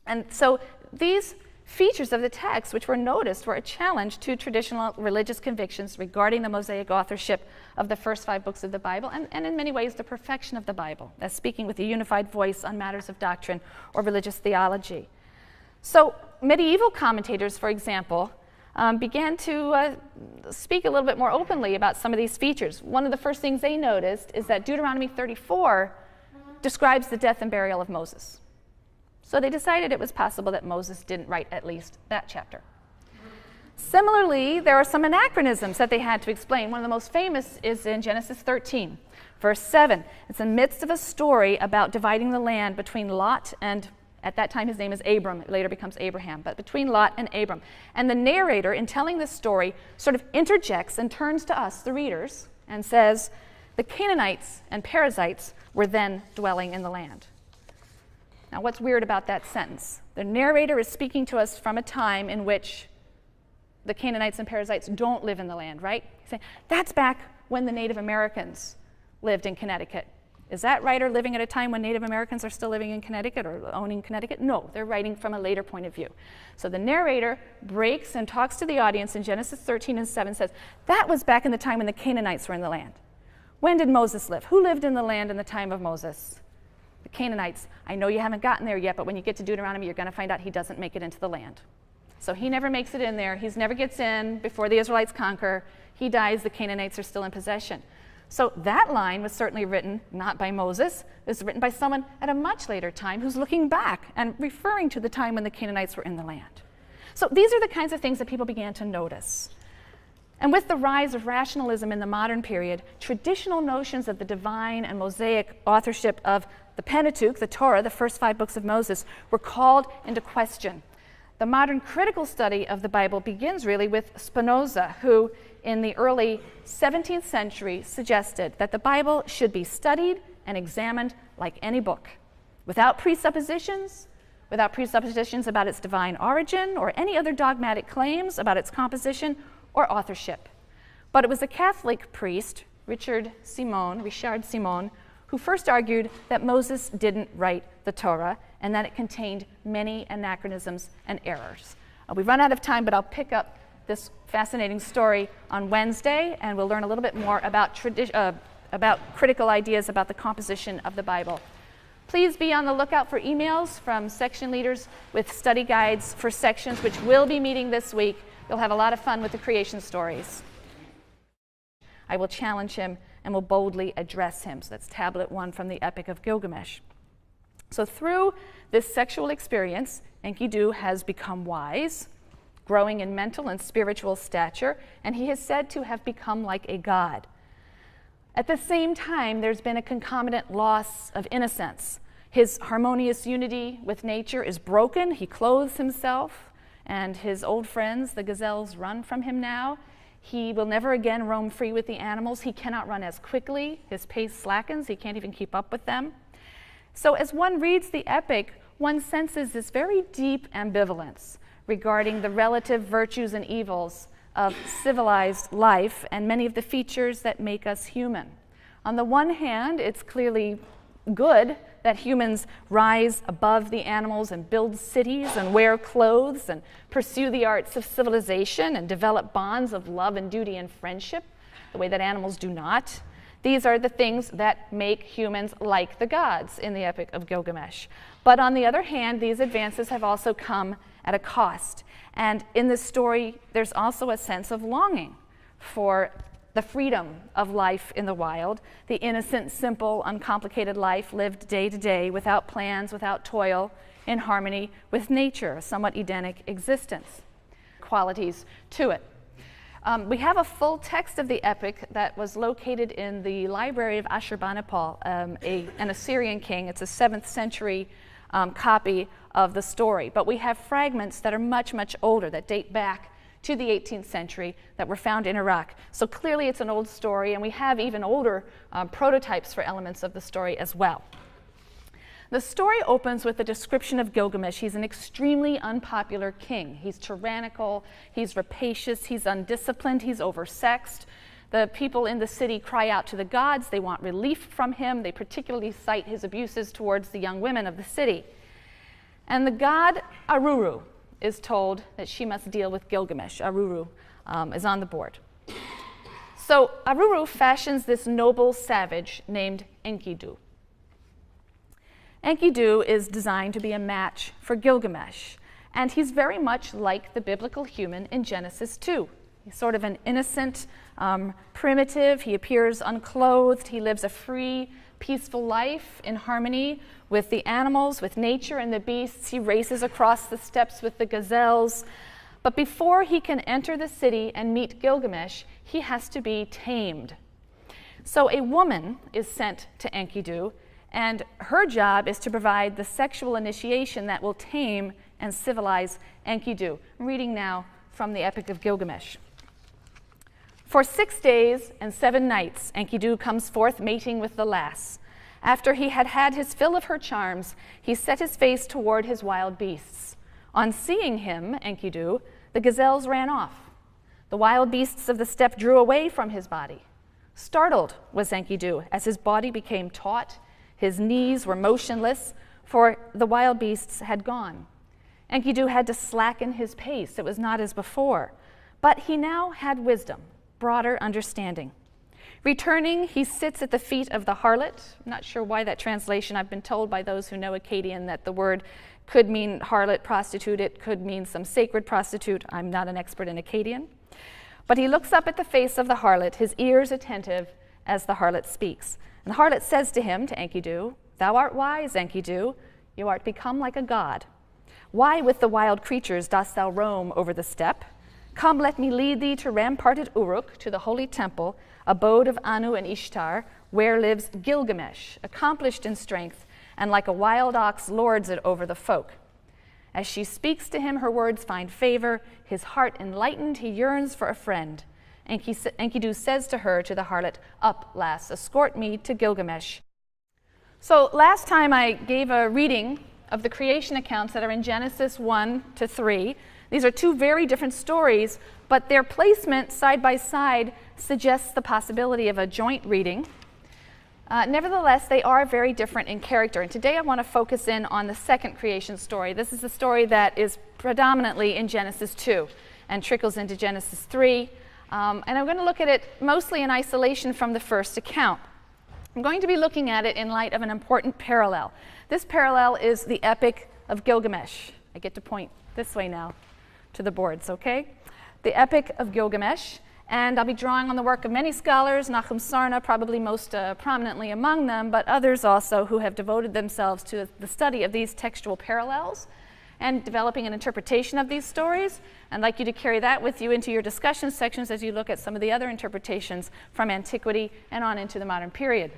And so these features of the text, which were noticed, were a challenge to traditional religious convictions regarding the Mosaic authorship of the first 5 books of the Bible, and in many ways the perfection of the Bible, as speaking with a unified voice on matters of doctrine or religious theology. So medieval commentators, for example, began to speak a little bit more openly about some of these features. One of the first things they noticed is that Deuteronomy 34 describes the death and burial of Moses. So they decided it was possible that Moses didn't write at least that chapter. Similarly, there are some anachronisms that they had to explain. One of the most famous is in Genesis 13, verse 7. It's in the midst of a story about dividing the land between Lot and, at that time his name is Abram, it later becomes Abraham, but between Lot and Abram. And the narrator, in telling this story, sort of interjects and turns to us, the readers, and says, the Canaanites and Perizzites were then dwelling in the land. Now, what's weird about that sentence? The narrator is speaking to us from a time in which the Canaanites and Perizzites don't live in the land, right? He's saying, that's back when the Native Americans lived in Connecticut. Is that writer living at a time when Native Americans are still living in Connecticut or owning Connecticut? No, they're writing from a later point of view. So the narrator breaks and talks to the audience in Genesis 13 and 7, says, that was back in the time when the Canaanites were in the land. When did Moses live? Who lived in the land in the time of Moses? The Canaanites. I know you haven't gotten there yet, but when you get to Deuteronomy, you're going to find out he doesn't make it into the land. So he never makes it in there. He never gets in before the Israelites conquer. He dies. The Canaanites are still in possession. So that line was certainly written not by Moses. It was written by someone at a much later time who's looking back and referring to the time when the Canaanites were in the land. So these are the kinds of things that people began to notice. And with the rise of rationalism in the modern period, traditional notions of the divine and Mosaic authorship of the Pentateuch, the Torah, the first 5 books of Moses, were called into question. The modern critical study of the Bible begins really with Spinoza, who in the early 17th century suggested that the Bible should be studied and examined like any book, without presuppositions about its divine origin or any other dogmatic claims about its composition or authorship. But it was a Catholic priest, Richard Simon, who first argued that Moses didn't write the Torah and that it contained many anachronisms and errors. We've run out of time, but I'll pick up this fascinating story on Wednesday, and we'll learn a little bit more about critical ideas about the composition of the Bible. Please be on the lookout for emails from section leaders with study guides for sections, which will be meeting this week. You'll have a lot of fun with the creation stories. I will challenge him and will boldly address him. So that's tablet 1 from the Epic of Gilgamesh. So through this sexual experience, Enkidu has become wise, growing in mental and spiritual stature, and he is said to have become like a god. At the same time, there's been a concomitant loss of innocence. His harmonious unity with nature is broken. He clothes himself, and his old friends, the gazelles, run from him now. He will never again roam free with the animals. He cannot run as quickly. His pace slackens. He can't even keep up with them. So as one reads the epic, one senses this very deep ambivalence regarding the relative virtues and evils of civilized life and many of the features that make us human. On the one hand, it's clearly good that humans rise above the animals and build cities and wear clothes and pursue the arts of civilization and develop bonds of love and duty and friendship, the way that animals do not. These are the things that make humans like the gods in the Epic of Gilgamesh. But on the other hand, these advances have also come at a cost. And in this story, there's also a sense of longing for the freedom of life in the wild, the innocent, simple, uncomplicated life lived day to day without plans, without toil, in harmony with nature, a somewhat Edenic existence. Qualities to it. We have a full text of the epic that was located in the library of Ashurbanipal, an Assyrian king. It's a 7th century copy of the story. But we have fragments that are much, much older, that date back to the 18th century, that were found in Iraq. So clearly it's an old story, and we have even older prototypes for elements of the story as well. The story opens with a description of Gilgamesh. He's an extremely unpopular king. He's tyrannical, he's rapacious, he's undisciplined, he's oversexed. The people in the city cry out to the gods. They want relief from him. They particularly cite his abuses towards the young women of the city. And the god Aruru is told that she must deal with Gilgamesh. Aruru is on the board. So Aruru fashions this noble savage named Enkidu. Enkidu is designed to be a match for Gilgamesh, and he's very much like the biblical human in Genesis 2. He's sort of an innocent, primitive. He appears unclothed. He lives a free, peaceful life in harmony with the animals, with nature and the beasts. He races across the steppes with the gazelles. But before he can enter the city and meet Gilgamesh, he has to be tamed. So a woman is sent to Enkidu, and her job is to provide the sexual initiation that will tame and civilize Enkidu. I'm reading now from the Epic of Gilgamesh. For 6 days and 7 nights, Enkidu comes forth mating with the lass. After he had had his fill of her charms, he set his face toward his wild beasts. On seeing him, Enkidu, the gazelles ran off. The wild beasts of the steppe drew away from his body. Startled was Enkidu as his body became taut. His knees were motionless, for the wild beasts had gone. Enkidu had to slacken his pace. It was not as before. But he now had wisdom, broader understanding. Returning, he sits at the feet of the harlot. I'm not sure why that translation. I've been told by those who know Akkadian that the word could mean harlot, prostitute. It could mean some sacred prostitute. I'm not an expert in Akkadian. But he looks up at the face of the harlot, his ears attentive as the harlot speaks. And the harlot says to him, to Enkidu, "Thou art wise, Enkidu. You art become like a god. Why with the wild creatures dost thou roam over the steppe? Come, let me lead thee to ramparted Uruk, to the holy temple, abode of Anu and Ishtar, where lives Gilgamesh, accomplished in strength, and like a wild ox lords it over the folk." As she speaks to him, her words find favor. His heart enlightened, he yearns for a friend. Enkidu says to her, to the harlot, "Up, lass, escort me to Gilgamesh." So last time I gave a reading of the creation accounts that are in Genesis 1 to 3. These are two very different stories, but their placement side by side suggests the possibility of a joint reading. Nevertheless, they are very different in character. And today I want to focus in on the second creation story. This is the story that is predominantly in Genesis 2 and trickles into Genesis 3. And I'm going to look at it mostly in isolation from the first account. I'm going to be looking at it in light of an important parallel. This parallel is the Epic of Gilgamesh. I get to point this way now to the boards, okay? The Epic of Gilgamesh. And I'll be drawing on the work of many scholars, Nahum Sarna probably most prominently among them, but others also who have devoted themselves to the study of these textual parallels and developing an interpretation of these stories. I'd like you to carry that with you into your discussion sections as you look at some of the other interpretations from antiquity and on into the modern period.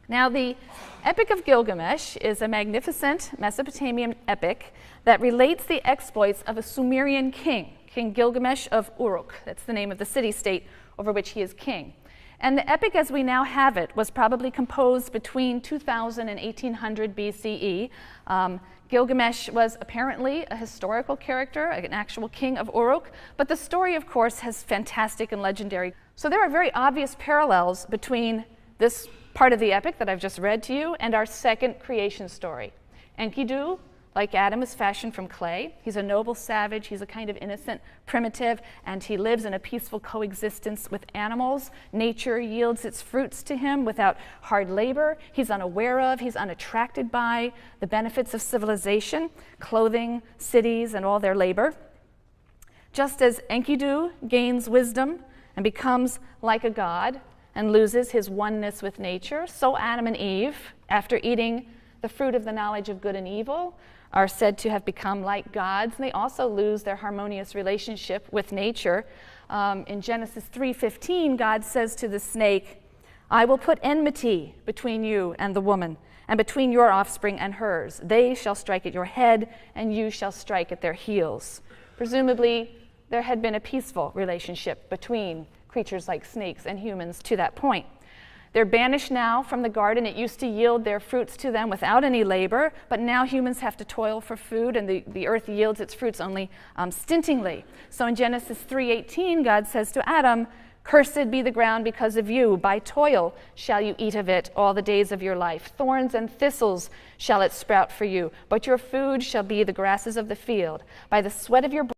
Now, the Epic of Gilgamesh is a magnificent Mesopotamian epic that relates the exploits of a Sumerian king, King Gilgamesh of Uruk. That's the name of the city-state over which he is king. And the epic as we now have it was probably composed between 2000 and 1800 BCE. Gilgamesh was apparently a historical character, an actual king of Uruk, but the story, of course, has fantastic and legendary. So there are very obvious parallels between this part of the epic that I've just read to you and our second creation story. Enkidu, like Adam, is fashioned from clay. He's a noble savage. He's a kind of innocent primitive, and he lives in a peaceful coexistence with animals. Nature yields its fruits to him without hard labor. He's unaware of, he's unattracted by the benefits of civilization, clothing, cities, and all their labor. Just as Enkidu gains wisdom and becomes like a god and loses his oneness with nature, so Adam and Eve, after eating the fruit of the knowledge of good and evil, are said to have become like gods, and they also lose their harmonious relationship with nature. in Genesis 3:15, God says to the snake, I will put enmity between you and the woman, and between your offspring and hers. They shall strike at your head, and you shall strike at their heels. Presumably, there had been a peaceful relationship between creatures like snakes and humans to that point. They're banished now from the garden. It used to yield their fruits to them without any labor, but now humans have to toil for food, and the earth yields its fruits only stintingly. So in Genesis 3:18, God says to Adam, cursed be the ground because of you. By toil shall you eat of it all the days of your life. Thorns and thistles shall it sprout for you, but your food shall be the grasses of the field. By the sweat of your